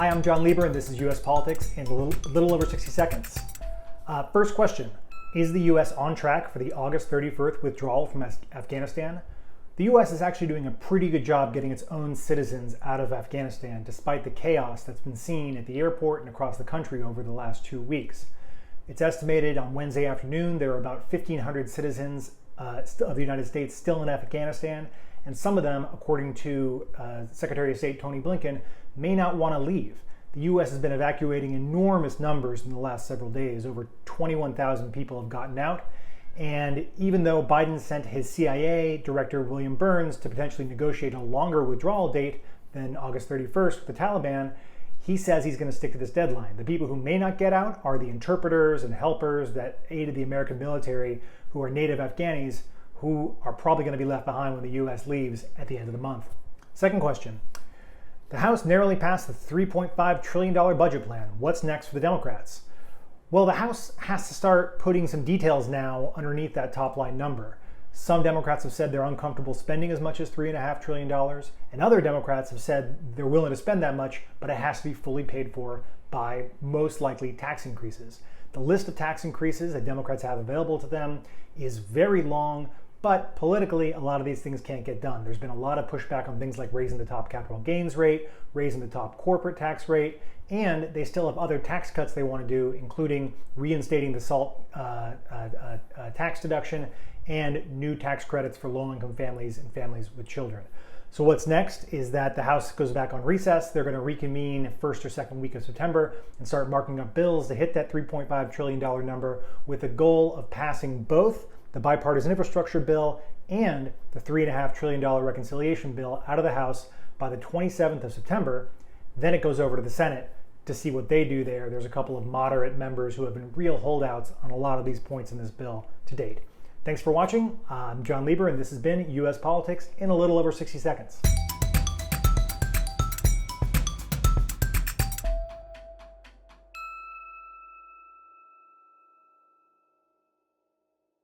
Hi, I'm Jon Lieber, and this is U.S. Politics in a little over 60 seconds. First question, is the U.S. on track for the August 31st withdrawal from Afghanistan? The U.S. is actually doing a pretty good job getting its own citizens out of Afghanistan, despite the chaos that's been seen at the airport and across the country over the last 2 weeks. It's estimated on Wednesday afternoon there are about 1,500 citizens of the United States still in Afghanistan, and some of them, according to Secretary of State Tony Blinken, may not want to leave. The U.S. has been evacuating enormous numbers in the last several days. Over 21,000 people have gotten out. And even though Biden sent his CIA director, William Burns, to potentially negotiate a longer withdrawal date than August 31st with the Taliban, he says he's going to stick to this deadline. The people who may not get out are the interpreters and helpers that aided the American military, who are native Afghanis, who are probably going to be left behind when the U.S. leaves at the end of the month. Second question. The House narrowly passed the $3.5 trillion budget plan. What's next for the Democrats? Well, the House has to start putting some details now underneath that top line number. Some Democrats have said they're uncomfortable spending as much as $3.5 trillion, and other Democrats have said they're willing to spend that much, but it has to be fully paid for by most likely tax increases. The list of tax increases that Democrats have available to them is very long, but politically, a lot of these things can't get done. There's been a lot of pushback on things like raising the top capital gains rate, raising the top corporate tax rate, and they still have other tax cuts they want to do, including reinstating the SALT tax deduction and new tax credits for low-income families and families with children. So what's next is that the House goes back on recess. They're going to reconvene first or second week of September and start marking up bills to hit that $3.5 trillion number with the goal of passing both the bipartisan infrastructure bill and the $3.5 trillion reconciliation bill out of the House by the 27th of September. Then it goes over to the Senate to see what they do there. There's a couple of moderate members who have been real holdouts on a lot of these points in this bill to date. Thanks for watching. I'm Jon Lieber, and this has been U.S. Politics in a little over 60 seconds.